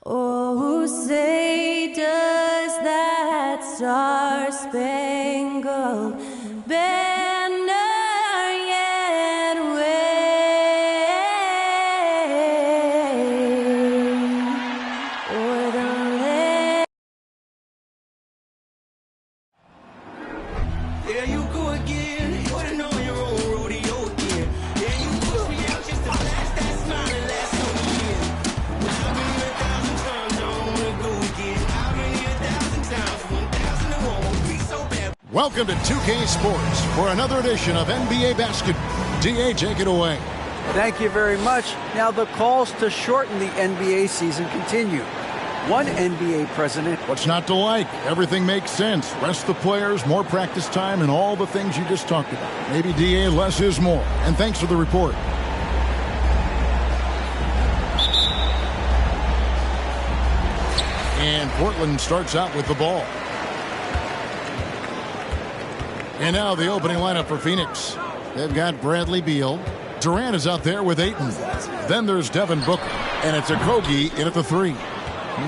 Oh, say does that star-spangled banner yet wave o'er the land? There you go again, putting on your own rodeo again. Yeah, you push me out just to flash that smile and last so years. But I've been here 1,000 times, I don't wanna go again. I've been here 1,000 times, 1,001 won't be so bad. Welcome to 2K Sports for another edition of NBA basketball. DA, take it away. Thank you very much. Now the calls to shorten the NBA season continue. One NBA president. What's not to like? Everything makes sense. Rest the players, more practice time, and all the things you just talked about. Maybe, DA, less is more. And thanks for the report. And Portland starts out with the ball. And now the opening lineup for Phoenix. They've got Bradley Beal. Durant is out there with Ayton. Then there's Devin Booker. And it's Okogie in at the 3.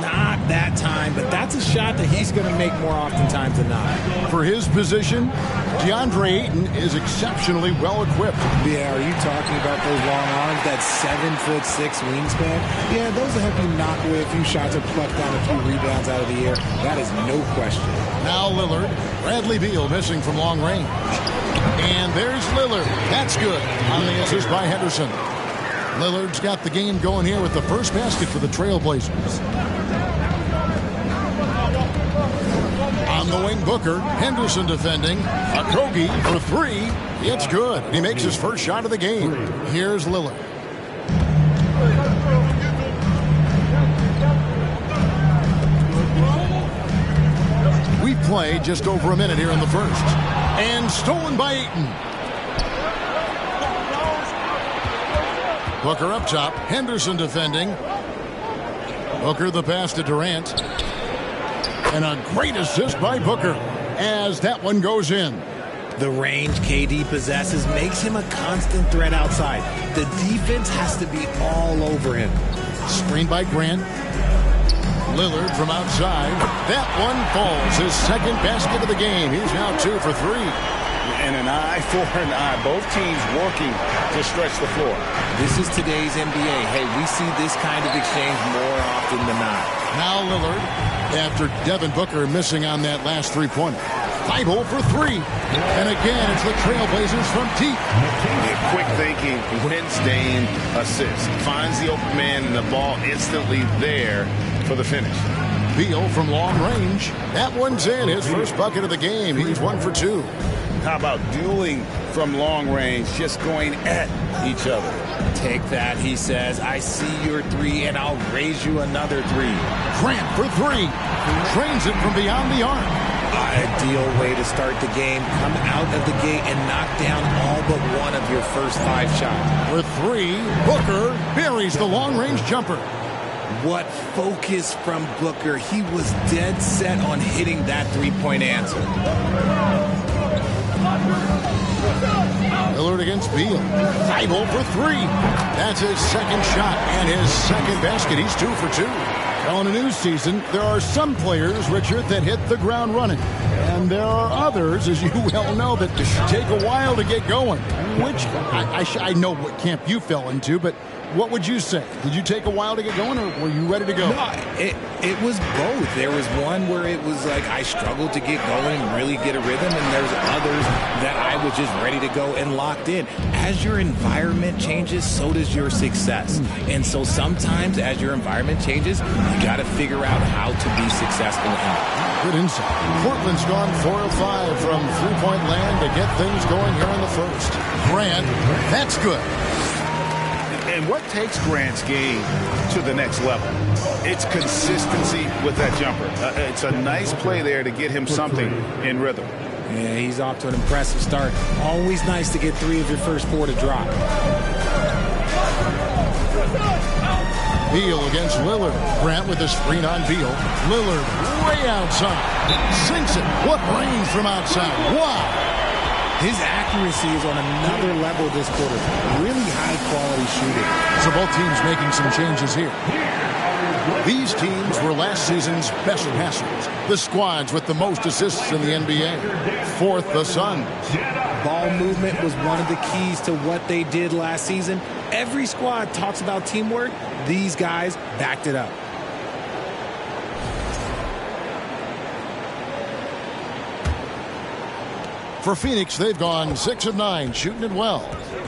Not that time, but that's a shot that he's going to make more oftentimes than not. For his position, DeAndre Ayton is exceptionally well equipped. Yeah, are you talking about those long arms, that 7'6" wingspan? Yeah, those will help you knock away a few shots or pluck down a few rebounds out of the air. That is no question. Now Lillard, Bradley Beal missing from long range. And there's Lillard. That's good on the assist by Henderson. Lillard's got the game going here with the first basket for the Trailblazers. On the wing, Booker. Henderson defending. Okogie for 3. It's good. He makes his first shot of the game. Here's Lillard. We played just over a minute here in the first. And stolen by Ayton. Booker up top. Henderson defending. Booker the pass to Durant. And a great assist by Booker as that one goes in. The range KD possesses makes him a constant threat outside. The defense has to be all over him. Screened by Grant. Lillard from outside. That one falls. His second basket of the game. He's now 2 for 3. And an eye for an eye. Both teams working to stretch the floor. This is today's NBA. Hey, we see this kind of exchange more often than not. Now Lillard, after Devin Booker missing on that last three-pointer. 5-0 for 3. And again, it's the Trailblazers from deep. Yeah, quick thinking, wins Dame assist. Finds the open man and the ball instantly there for the finish. Beal from long range. That one's in. His first bucket of the game. He's 1 for 2. How about dueling from long range, just going at each other? Take that, he says. I see your 3, and I'll raise you another 3. Grant for 3. Trains it from beyond the arc. Ideal way to start the game. Come out of the gate and knock down all but one of your first 5 shots. For 3, Booker buries the long-range jumper. What focus from Booker. He was dead set on hitting that 3-point answer. Lillard against Beal. 5-0 for 3. That's his second shot and his second basket. He's 2 for 2. Well, in a new season, there are some players, Richard, that hit the ground running. And there are others, as you well know, that take a while to get going. Which, I know what camp you fell into, but what would you say? Did you take a while to get going, or were you ready to go? No, it was both. There was one where it was like I struggled to get going and really get a rhythm, and there's others that I was just ready to go and locked in. As your environment changes, so does your success. And so sometimes as your environment changes, you got to figure out how to be successful in it. Good insight. Portland's gone 4 of 5 from three-point land to get things going here in the first. Grant, that's good. And what takes Grant's game to the next level? It's consistency with that jumper. It's a nice play there to get him something in rhythm. Yeah, he's off to an impressive start. Always nice to get 3 of your first 4 to drop. Beal against Lillard. Grant with the screen on Beal. Lillard way outside. Sinks it. What range from outside. Wow. His accuracy is on another level this quarter. Really high-quality shooting. So both teams making some changes here. These teams were last season's best passers. The squads with the most assists in the NBA. Fourth, the Suns. Ball movement was one of the keys to what they did last season. Every squad talks about teamwork. These guys backed it up. For Phoenix, they've gone 6 of 9, shooting it well.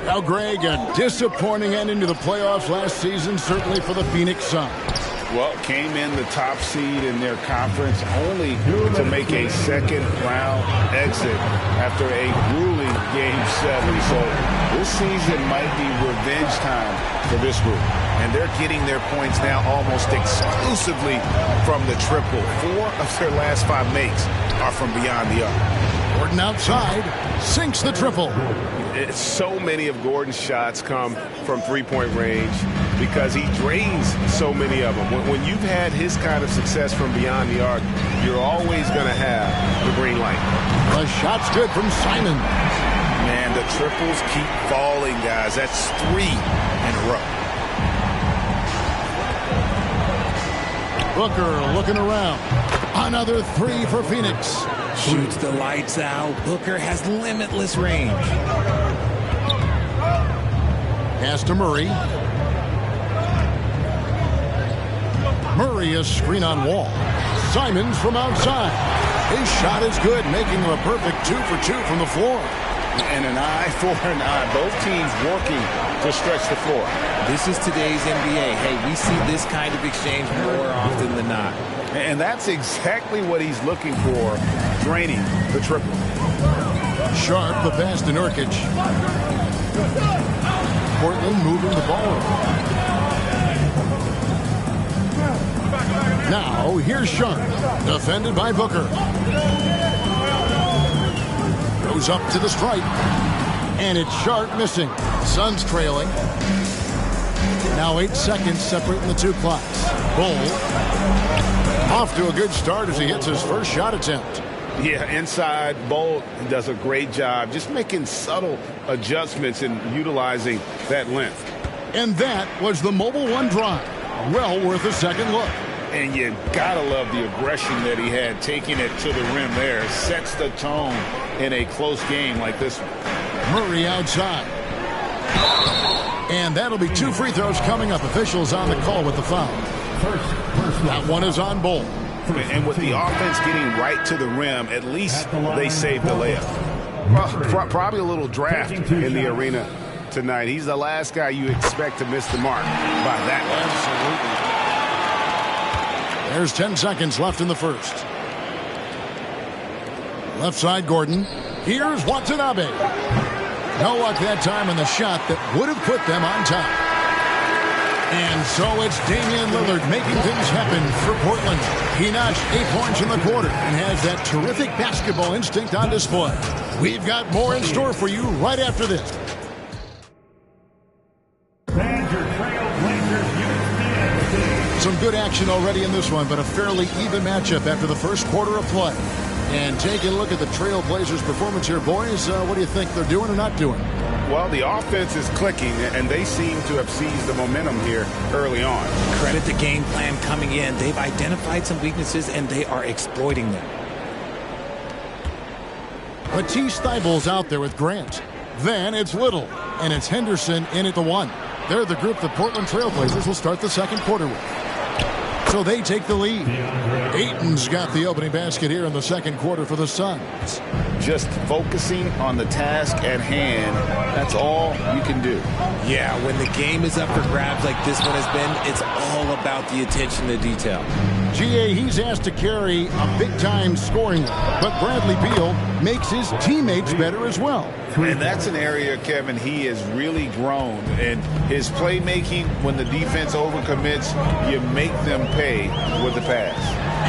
Now, Greg, a disappointing ending to the playoffs last season, certainly for the Phoenix Suns. Well, came in the top seed in their conference only to make a second-round exit after a grueling Game 7. So this season might be revenge time for this group. And they're getting their points now almost exclusively from the triple. 4 of their last 5 makes are from beyond the arc. Gordon outside, sinks the triple. So many of Gordon's shots come from three-point range because he drains so many of them. When you've had his kind of success from beyond the arc, you're always going to have the green light. The shot's good from Simon. Man, the triples keep falling, guys. That's 3 in a row. Booker looking around. Another 3 for Phoenix. Shoots the lights out. Booker has limitless range. Pass to Murray. Murray, a screen on Wall. Simons from outside. His shot is good, making him a perfect 2 for 2 from the floor. And an eye for an eye. Both teams working to stretch the floor. This is today's NBA. Hey, we see this kind of exchange more often than not. And that's exactly what he's looking for, draining the triple. Sharp, the pass to Nurkic. Portland moving the ball. Now, here's Sharp, defended by Booker. Goes up to the stripe. And it's Sharp missing. Suns trailing. Now 8 seconds separating the 2 clocks. Bull off to a good start as he hits his first shot attempt. Yeah, inside, Bolt does a great job just making subtle adjustments and utilizing that length. And that was the Mobile One drive. Well worth a second look. And you gotta love the aggression that he had taking it to the rim there. Sets the tone in a close game like this one. Murray outside. And that'll be 2 free throws coming up. Officials on the call with the foul. That one is on Bull. And with the offense getting right to the rim, at least they saved the layup. Well, probably a little draft in the arena tonight. He's the last guy you expect to miss the mark by that much. Absolutely. There's 10 seconds left in the first. Left side, Gordon. Here's Watanabe. No luck that time on the shot that would have put them on top. And so it's Damian Lillard making things happen for Portland. He notched 8 points in the quarter and has that terrific basketball instinct on display. We've got more in store for you right after this. Some good action already in this one, but a fairly even matchup after the first quarter of play. And taking a look at the Trailblazers' performance here, boys, what do you think they're doing or not doing? Well, the offense is clicking, and they seem to have seized the momentum here early on. Credit the game plan coming in. They've identified some weaknesses, and they are exploiting them. Matisse Thybulle's out there with Grant. Then it's Little, and it's Henderson in at the 1. They're the group the Portland Trailblazers will start the second quarter with. So they take the lead. Ayton's got the opening basket here in the second quarter for the Suns. Just focusing on the task at hand, that's all you can do. Yeah, when the game is up for grabs like this one has been, it's all about the attention to detail. GA, he's asked to carry a big-time scoring load, but Bradley Beal makes his teammates better as well. And that's an area, Kevin, he has really grown. And his playmaking, when the defense overcommits, you make them pay with the pass.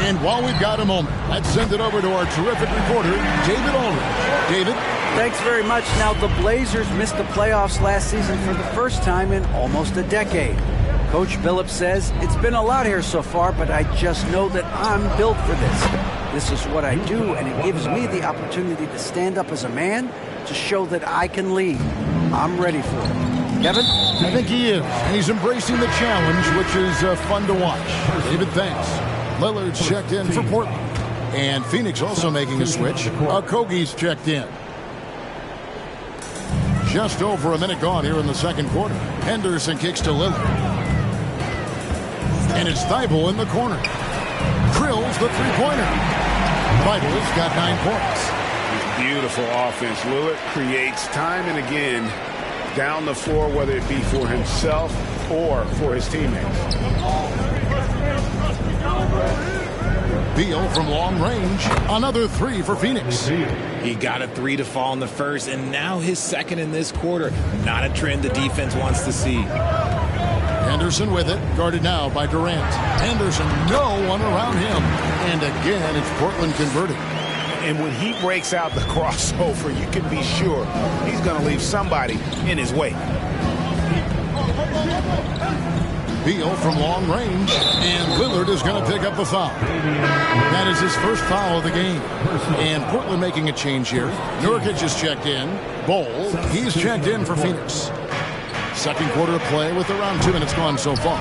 And while we've got a moment, let's send it over to our terrific reporter, David Aldridge. David? Thanks very much. Now, the Blazers missed the playoffs last season for the first time in almost a decade. Coach Billups says, it's been a lot here so far, but I just know that I'm built for this. This is what I do, and it gives me the opportunity to stand up as a man to show that I can lead. I'm ready for it. Kevin? I think he is, and he's embracing the challenge, which is fun to watch. David, thanks. Lillard's checked in for Portland. And Phoenix also making a switch. Okogie's checked in. Just over a minute gone here in the second quarter. Henderson kicks to Lillard. And it's Thibault in the corner. Drills the three-pointer. Thibault's got 9 points. Beautiful offense. Lillard creates time and again down the floor, whether it be for himself or for his teammates. Beal from long range. Another 3 for Phoenix. He got a 3 to fall in the first, and now his second in this quarter. Not a trend the defense wants to see. Henderson with it, guarded now by Durant. Henderson, no one around him. And again, it's Portland converting. And when he breaks out the crossover, you can be sure he's going to leave somebody in his way. Beal from long range, and Lillard is going to pick up the foul. That is his first foul of the game. And Portland making a change here. Nurkic is checked in. Bol, he's checked in for Phoenix. Second quarter of play with around 2 minutes gone so far.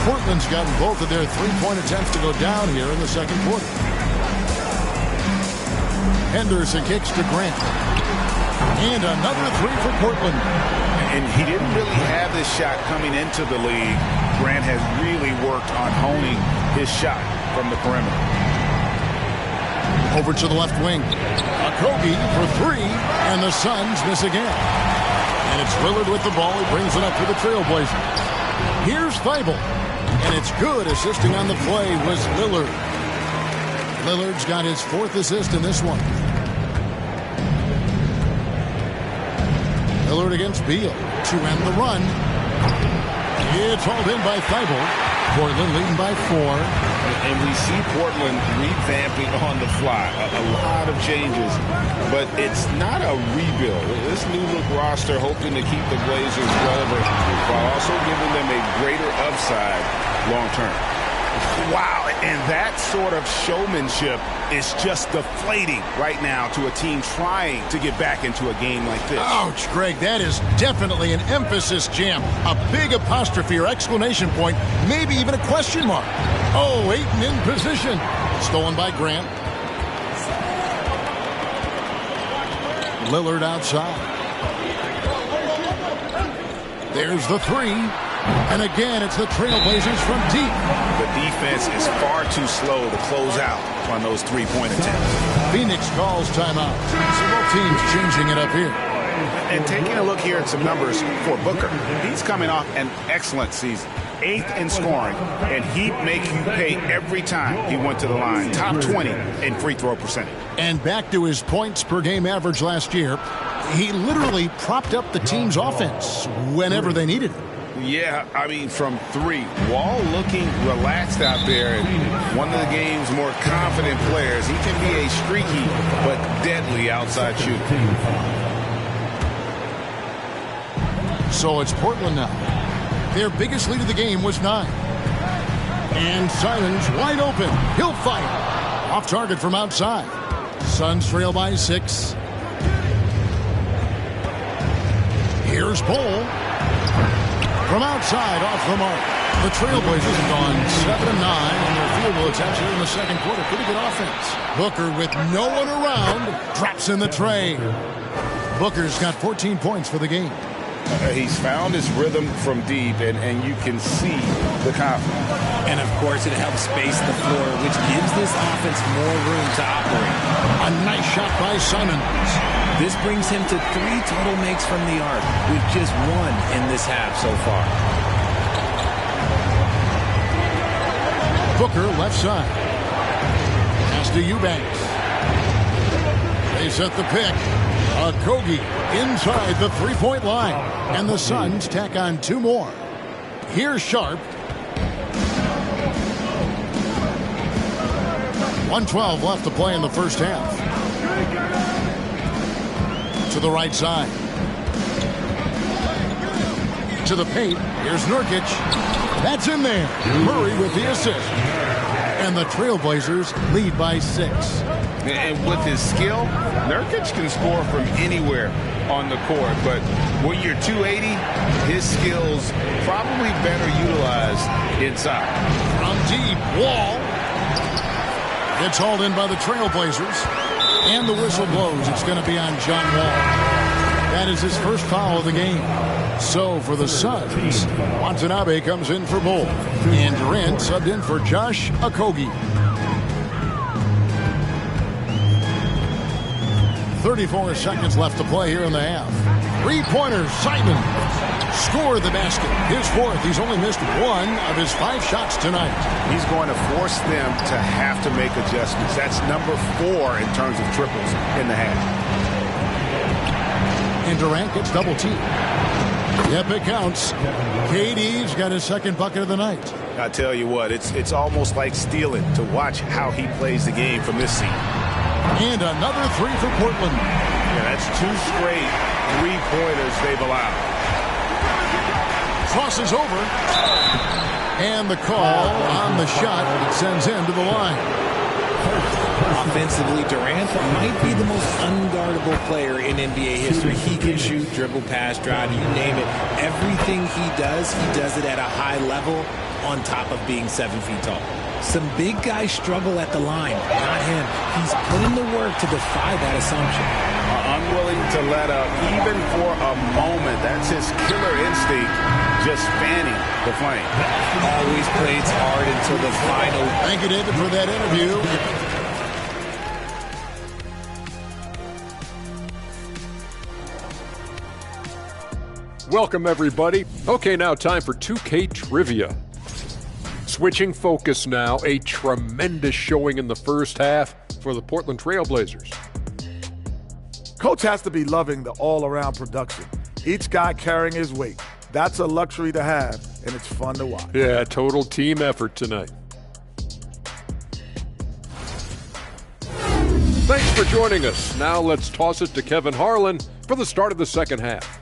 Portland's gotten both of their three-point attempts to go down here in the second quarter. Henderson kicks to Grant. And another 3 for Portland. And he didn't really have this shot coming into the league. Grant has really worked on honing his shot from the perimeter. Over to the left wing. Okogie for 3, and the Suns miss again. And it's Lillard with the ball. He brings it up for the Trailblazers. Here's Thibault. And it's good. Assisting on the play was Lillard. Lillard's got his 4th assist in this one. Lillard against Beal to end the run. It's hauled in by Thibault. Portland leading by 4. And we see Portland revamping on the fly. A lot of changes, but it's not a rebuild. This new look roster hoping to keep the Blazers relevant while also giving them a greater upside long term. Wow, and that sort of showmanship is just deflating right now to a team trying to get back into a game like this. Ouch, Greg, that is definitely an emphasis jam. A big apostrophe or exclamation point, maybe even a question mark. Oh, Ayton in position. Stolen by Grant. Lillard outside. There's the 3. And again, it's the Trailblazers from deep. The defense is far too slow to close out on those three-point attempts. Phoenix calls timeout. So both teams changing it up here. And taking a look here at some numbers for Booker. He's coming off an excellent season. 8th in scoring, and he'd make you pay every time he went to the line. Top 20 in free throw percentage. And back to his points per game average last year, he literally propped up the team's offense whenever they needed it. Yeah, I mean, from 3. Wall looking relaxed out there, and one of the game's more confident players. He can be a streaky but deadly outside shooter. So it's Portland now. Their biggest lead of the game was 9. And Simons wide open. He'll fight. Off target from outside. Suns trail by 6. Here's Bol. From outside, off the mark. The Trailblazers have gone 7-9 on their field goal attempts here in the second quarter. Pretty good offense. Booker with no one around drops in the tray. Booker's got 14 points for the game. He's found his rhythm from deep, and you can see the confidence. And, of course, it helps space the floor, which gives this offense more room to operate. A nice shot by Simons. This brings him to 3 total makes from the arc, with just 1 in this half so far. Booker left side. Pass to Eubanks. They set the pick. Okogie inside the three-point line. And the Suns tack on 2 more. Here's Sharp. 1:12 left to play in the first half. To the right side. To the paint. Here's Nurkic. That's in there. Murray with the assist. And the Trailblazers lead by 6. And with his skill, Nurkic can score from anywhere on the court. But when you're 280, his skills probably better utilized inside. From deep, Wall gets hauled in by the Trailblazers. And the whistle blows. It's going to be on John Wall. That is his first foul of the game. So for the Suns, Watanabe comes in for Bull. And Durant subbed in for Josh Okogie. 34 seconds left to play here in the half. Three-pointer, Simon scored the basket. His fourth. He's only missed one of his 5 shots tonight. He's going to force them to have to make adjustments. That's number 4 in terms of triples in the half. And Durant gets double-teamed. Yep, it counts. KD's got his second bucket of the night. I tell you what, it's almost like stealing to watch how he plays the game from this seat. And another 3 for Portland. Yeah, that's 2 straight three-pointers they've allowed. Crosses over. And the call on the shot sends him to the line. Offensively, Durant might be the most unguardable player in NBA history. He can shoot, dribble, pass, drive, you name it. Everything he does it at a high level on top of being 7 feet tall. Some big guys struggle at the line, not him. He's put in the work to defy that assumption. Unwilling to let up, even for a moment. That's his killer instinct, just fanning the flame. Always plays hard until the final. Thank you, David, for that interview. Welcome, everybody. Okay, now time for 2K Trivia. Switching focus now, a tremendous showing in the first half for the Portland Trailblazers. Coach has to be loving the all-around production. Each guy carrying his weight. That's a luxury to have, and it's fun to watch. Yeah, total team effort tonight. Thanks for joining us. Now let's toss it to Kevin Harlan for the start of the second half.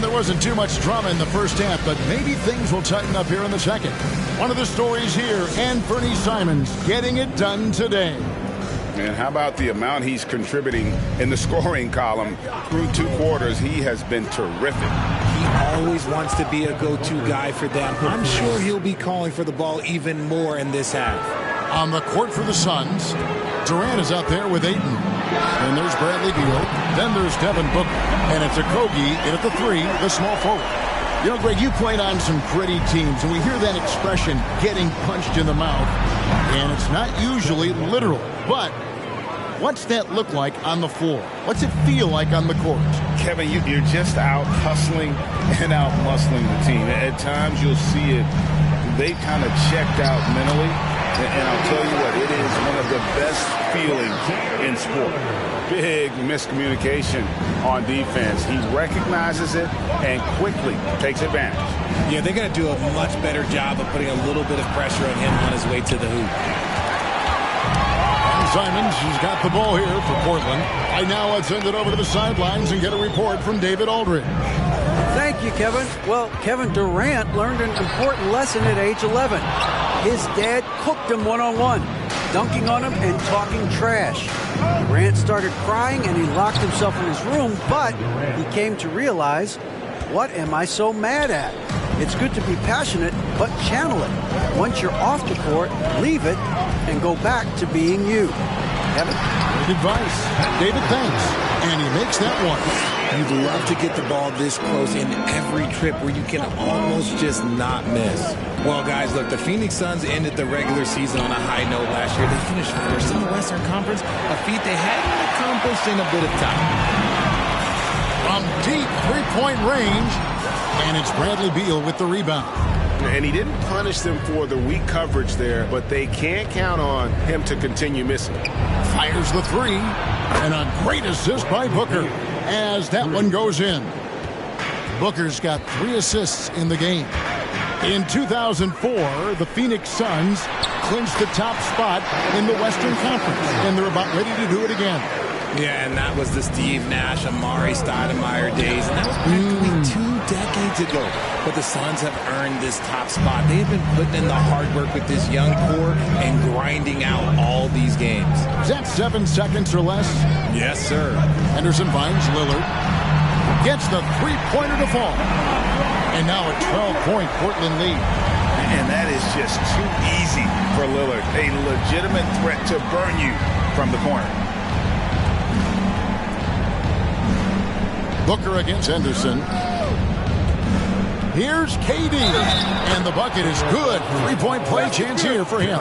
There wasn't too much drama in the first half, but maybe things will tighten up here in the second. One of the stories here, and Bernie Simons getting it done today. And how about the amount he's contributing in the scoring column through 2 quarters? He has been terrific. He always wants to be a go-to guy for them. I'm sure he'll be calling for the ball even more in this half. On the court for the Suns, Durant is out there with Ayton. And there's Bradley Beal. Then there's Devin Booker. And it's Okogie in at the 3, the small forward. You know, Greg, you played on some gritty teams, and we hear that expression, getting punched in the mouth. And it's not usually literal. But what's that look like on the floor? What's it feel like on the court? Kevin, you're just out hustling and out muscling the team. At times you'll see it. They kind of checked out mentally. And I'll tell you what, it is one of the best feelings in sport. Big miscommunication on defense. He recognizes it and quickly takes advantage. Yeah, they're going to do a much better job of putting a little bit of pressure on him on his way to the hoop. And Simons, who's got the ball here for Portland. Right now, let's send it over to the sidelines and get a report from David Aldridge. Thank you, Kevin. Well, Kevin Durant learned an important lesson at age 11. His dad cooked him one-on-one, dunking on him and talking trash. Durant started crying and he locked himself in his room, but he came to realize, what am I so mad at? It's good to be passionate, but channel it. Once you're off the court, leave it and go back to being you. Kevin? Good advice. David, thanks. And he makes that one. You'd love to get the ball this close in every trip where you can almost just not miss. Well, guys, look, the Phoenix Suns ended the regular season on a high note last year. They finished first in the Western Conference, a feat they hadn't accomplished in a bit of time. From deep three-point range, and it's Bradley Beal with the rebound. And he didn't punish them for the weak coverage there, but they can't count on him to continue missing. Fires the 3, and a great assist by Booker as that one goes in. Booker's got 3 assists in the game. In 2004, the Phoenix Suns clinched the top spot in the Western Conference, and they're about ready to do it again. Yeah, and that was the Steve Nash, Amari Stoudemire days, and that was practically 2 decades ago. But the Suns have earned this top spot. They have been putting in the hard work with this young core and grinding out all these games. Is that 7 seconds or less? Yes, sir. Henderson finds Lillard. Gets the three-pointer to fall. And now a 12-point Portland lead. And that is just too easy for Lillard. A legitimate threat to burn you from the corner. Booker against Henderson. Here's KD. And the bucket is good. Three-point play chance here for him.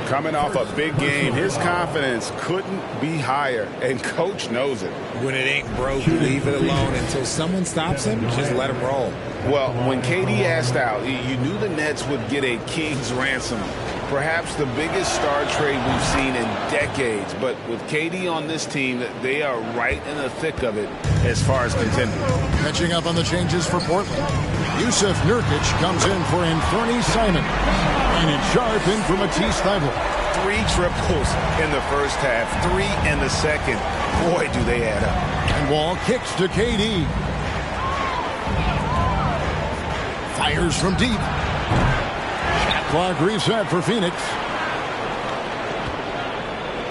Coming off a big game, his confidence couldn't be higher, and coach knows it. When it ain't broke, leave it alone until someone stops him. Just let him roll. Well, when KD asked out, you knew the Nets would get a king's ransom. Perhaps the biggest star trade we've seen in decades. But with KD on this team, they are right in the thick of it as far as contending. Catching up on the changes for Portland. Yusuf Nurkic comes in for Anthony Simon. And it's Sharp in for Matisse Thybulle. 3 triples in the first half, 3 in the second. Boy, do they add up. And Wall kicks to KD. Fires from deep. Shot clock reset for Phoenix.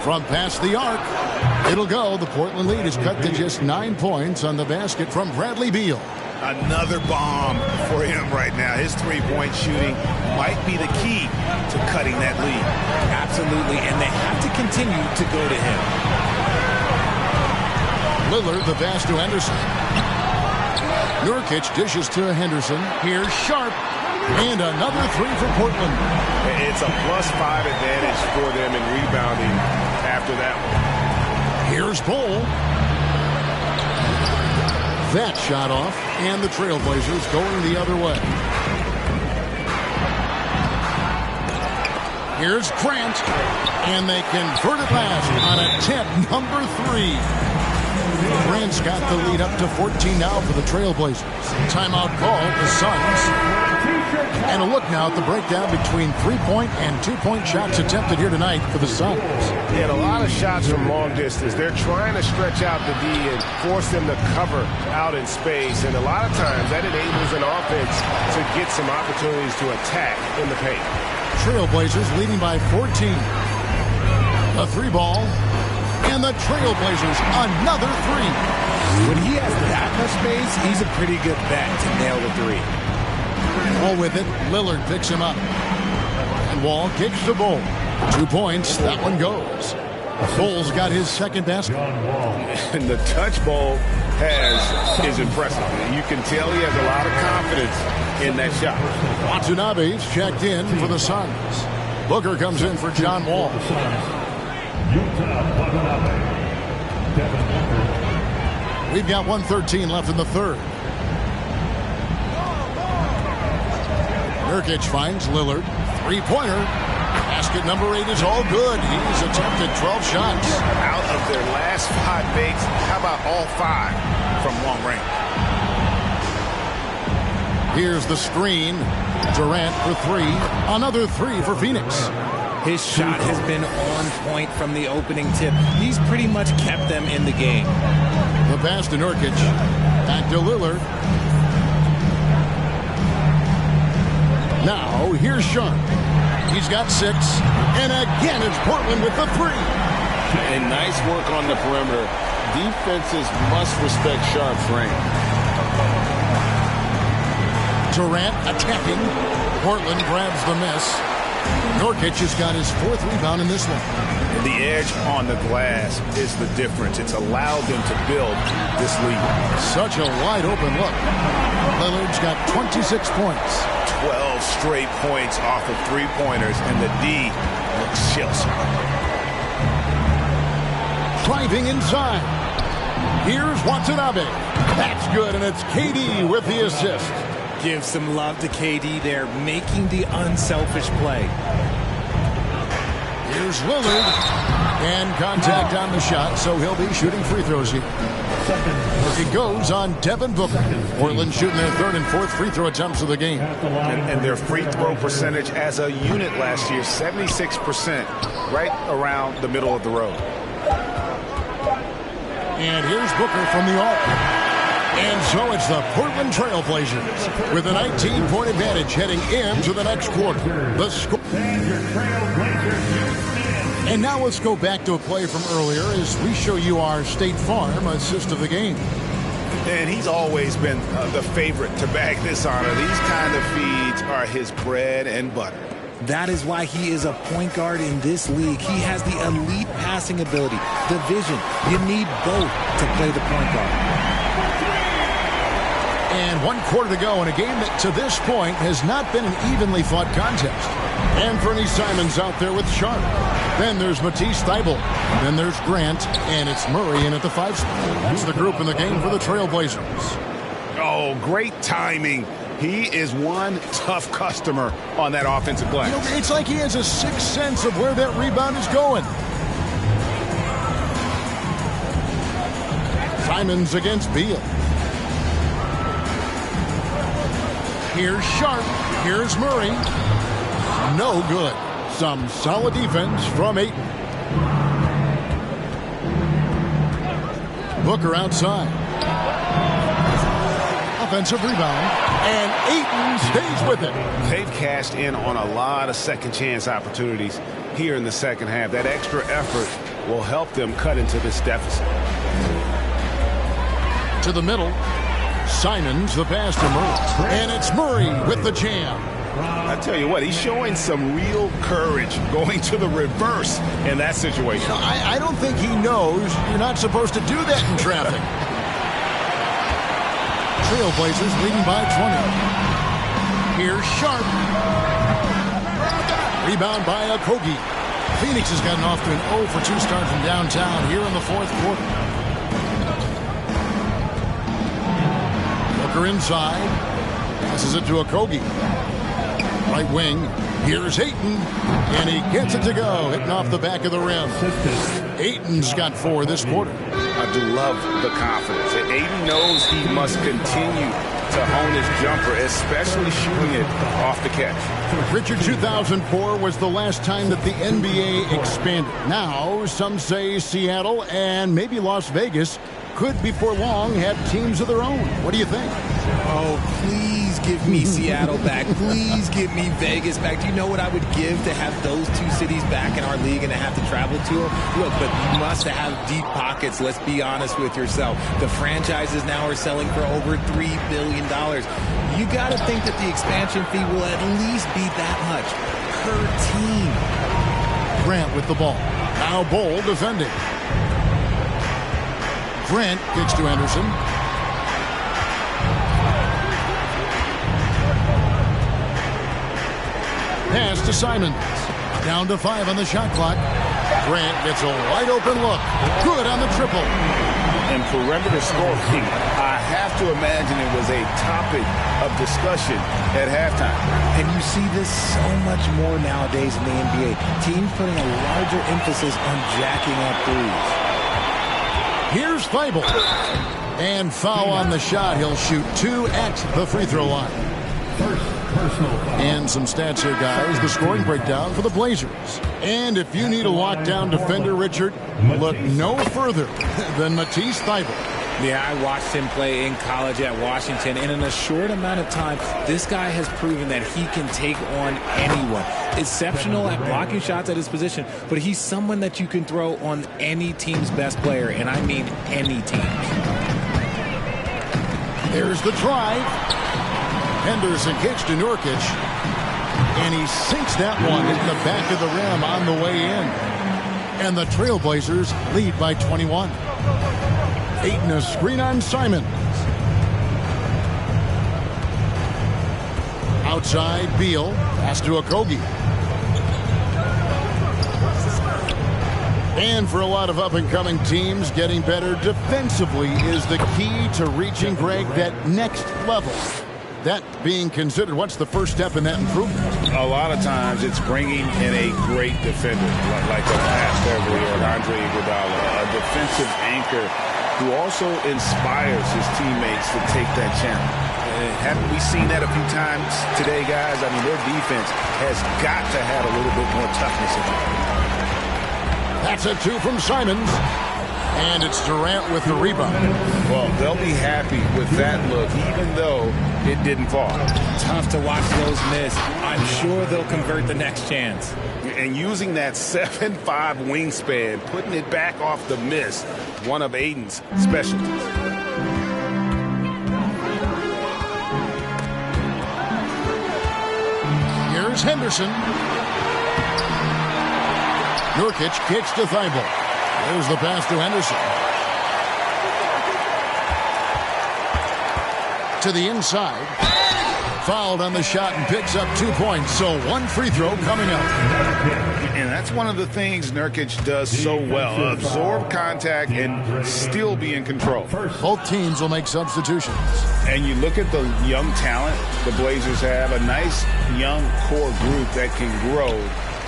From past the arc. It'll go. The Portland lead is cut to just 9 points on the basket from Bradley Beal. Another bomb for him right now. His three-point shooting might be the key to cutting that lead. Absolutely, and they have to continue to go to him. Lillard, the pass to Henderson. Nurkic dishes to Henderson. Here's Sharp. And another 3 for Portland. It's a +5 advantage for them in rebounding after that one. Here's Bull. That shot off, and the Trailblazers going the other way. Here's Grant, and they convert it last on attempt number 3. Grant's got the lead up to 14 now for the Trailblazers. Timeout called the Suns. And a look now at the breakdown between 3-point and 2-point shots attempted here tonight for the Suns. And a lot of shots from long distance. They're trying to stretch out the D and force them to cover out in space. And a lot of times that enables an offense to get some opportunities to attack in the paint. Trailblazers leading by 14. A 3-ball. And the Trailblazers another 3. When he has that much space, he's a pretty good bet to nail the 3. Wall with it. Lillard picks him up. And Wall kicks the Bull. 2 points. That one goes. Bull's got his second basket. And the touch ball is impressive. You can tell he has a lot of confidence in that shot. Watanabe's checked in for the Suns. Booker comes in for John Wall. We've got 1:13 left in the third. Nurkic finds Lillard. 3-pointer. Basket number 8 is all good. He's attempted 12 shots. Out of their last 5 makes, how about all 5 from long range? Here's the screen. Durant for 3. Another 3 for Phoenix. His shot has been on point from the opening tip. He's pretty much kept them in the game. The pass to Nurkic. Back to Lillard. Now, here's Sharp. He's got 6. And again, it's Portland with the 3. And nice work on the perimeter. Defenses must respect Sharp's range. Durant attacking. Portland grabs the miss. Nurkic has got his 4th rebound in this one. The edge on the glass is the difference. It's allowed them to build this lead. Such a wide open look. Lillard's got 26 points. 12 straight points off of 3-pointers, and the D looks shell-shocked. Driving inside. Here's Watanabe. That's good, and it's KD with the assist. Give some love to KD there, making the unselfish play. Here's Lillard. And contact on the shot, so he'll be shooting free throws here. It goes on Devin Booker. Portland shooting their 3rd and 4th free throw attempts of the game. And their free throw percentage as a unit last year, 76%, right around the middle of the road. And here's Booker from the arc. And so it's the Portland Trailblazers with a 19-point advantage heading into the next quarter. The score. And now let's go back to a play from earlier as we show you our State Farm assist of the game. And he's always been the favorite to bag this honor. These kind of feeds are his bread and butter. That is why he is a point guard in this league. He has the elite passing ability, the vision. You need both to play the point guard. And 1 quarter to go in a game that to this point has not been an evenly fought contest. And Fernie Simons out there with Sharp. Then there's Matisse Thybulle. Then there's Grant. And it's Murray in at the 5 spot. That's the group in the game for the Trailblazers. Oh, great timing. He is one tough customer on that offensive glass. You know, it's like he has a sixth sense of where that rebound is going. Simons against Beal. Here's Sharp. Here's Murray. No good. Some solid defense from Ayton. Booker outside. Offensive rebound. And Ayton stays with it. They've cashed in on a lot of second chance opportunities here in the second half. That extra effort will help them cut into this deficit. To the middle. Simons, the pass to Murray. And it's Murray with the jam. I tell you what, he's showing some real courage going to the reverse in that situation. I don't think he knows you're not supposed to do that in traffic. Trailblazers leading by 20. Here's Sharp. Rebound by Okogie. Phoenix has gotten off to an 0 for 2 start from downtown here in the 4th quarter. Booker inside. Passes it to Okogie. Right wing. Here's Ayton. And he gets it to go. Hitting off the back of the rim. Ayton's got 4 this quarter. I do love the confidence. Ayton knows he must continue to hone his jumper, especially shooting it off the catch. Richard, 2004 was the last time that the NBA expanded. Now, some say Seattle and maybe Las Vegas could before long have teams of their own. What do you think? Oh, please give me Seattle back. Please give me Vegas back. Do you know what I would give to have those 2 cities back in our league and to have to travel to them? Look, but you must have deep pockets. Let's be honest with yourself. The franchises now are selling for over $3 billion. You got to think that the expansion fee will at least be that much per team. Grant with the ball. Now Bol defending. Grant kicks to Anderson. Pass to Simons. Down to 5 on the shot clock. Grant gets a wide open look. Good on the triple. And perimeter scoring, I have to imagine it was a topic of discussion at halftime. And you see this so much more nowadays in the NBA. Teams putting a larger emphasis on jacking up threes. Here's Thybulle. And foul on the shot. He'll shoot 2 at the free throw line. And some stats here, guys. The scoring breakdown for the Blazers. And if you need a lockdown defender, Richard, look no further than Matisse Thybulle. Yeah, I watched him play in college at Washington, and in a short amount of time, this guy has proven that he can take on anyone. Exceptional at blocking shots at his position, but he's someone that you can throw on any team's best player, and I mean any team. There's the drive. Henderson kicks to Nurkic, and he sinks that one into the back of the rim on the way in. And the Trailblazers lead by 21. Ayton a screen on Simons. Outside Beal. Pass to Okogie. And for a lot of up-and-coming teams, getting better defensively is the key to reaching, Greg, that next level. That being considered, what's the first step in that improvement? A lot of times it's bringing in a great defender like a Pat Beverly or Andre Iguodala, a defensive anchor who also inspires his teammates to take that challenge. Haven't we seen that a few times today, guys? I mean, their defense has got to have a little bit more toughness in it. That's a 2 from Simons. And it's Durant with the rebound. Well, they'll be happy with that look, even though it didn't fall. Tough to watch those miss. I'm sure they'll convert the next chance. And using that 7'5 wingspan, putting it back off the miss, one of Aiden's specialties. Here's Henderson. Nurkic kicks to Thibault. There's the pass to Henderson. To the inside. Fouled on the shot and picks up 2 points. So one free throw coming up. And that's one of the things Nurkic does so well. Absorb contact and still be in control. Both teams will make substitutions. And you look at the young talent the Blazers have, a nice young core group that can grow.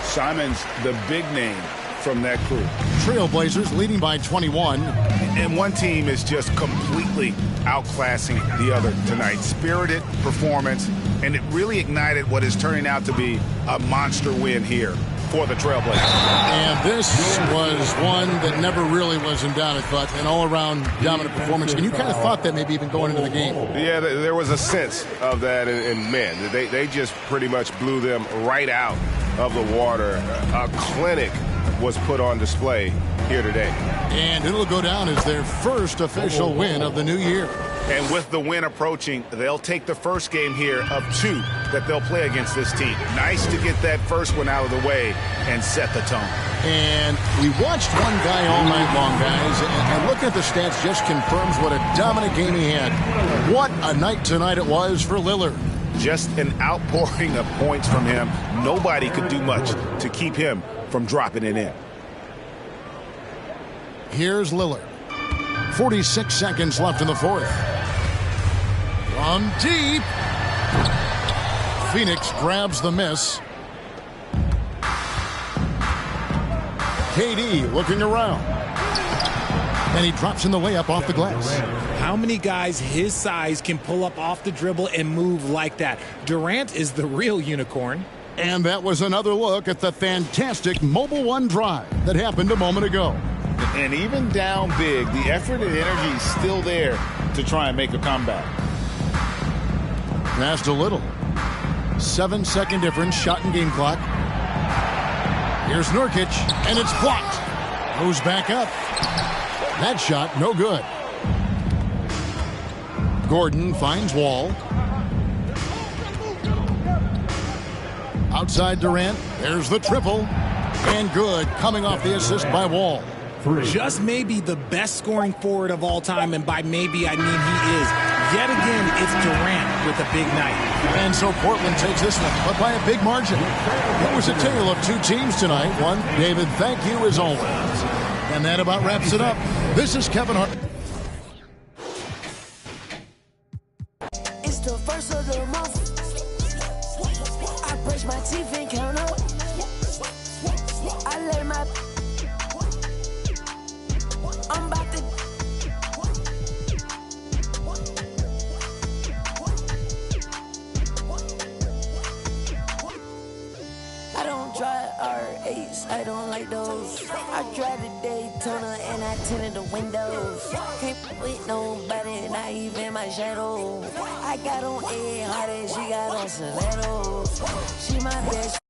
Simon's the big name from that crew. Trailblazers leading by 21. And one team is just completely outclassing the other tonight. Spirited performance, and it really ignited what is turning out to be a monster win here for the Trailblazers. And this was one that never really was in doubt, I thought, an all-around dominant performance. And you kind of thought that maybe even going into the game. Yeah, there was a sense of that, and man, they just pretty much blew them right out of the water. A clinic was put on display here today. And it'll go down as their first official win of the new year. And with the win approaching, they'll take the first game here of 2 that they'll play against this team. Nice to get that first one out of the way and set the tone. And we watched one guy all night long, guys, and looking at the stats just confirms what a dominant game he had. What a night tonight it was for Lillard. Just an outpouring of points from him. Nobody could do much to keep him from dropping it in. Here's Lillard. 46 seconds left in the fourth. From deep. Phoenix grabs the miss. KD looking around. And he drops in the layup off the glass. How many guys his size can pull up off the dribble and move like that? Durant is the real unicorn. And that was another look at the fantastic Mobile One drive that happened a moment ago. And even down big, the effort and energy is still there to try and make a comeback. Pass to Little. 7-second difference, shot and game clock. Here's Nurkic, and it's blocked. Goes back up. That shot, no good. Gordon finds Wall. Outside Durant, there's the triple. And good, coming off the assist by Wall. Just maybe the best scoring forward of all time, and by maybe I mean he is. Yet again, it's Durant with a big night. And so Portland takes this one, but by a big margin. It was a tale of 2 teams tonight. One, David, thank you as always. And that about wraps it up. This is Kevin Hart. It's the first of the month. I brush my teeth and count up. I lay my. I'm about to. I don't drive R8s, I don't like those. I drive the Daytona and I tinted the windows. Can't with nobody, not even my shadow. I got on A hard as she got on stilettos. She my best.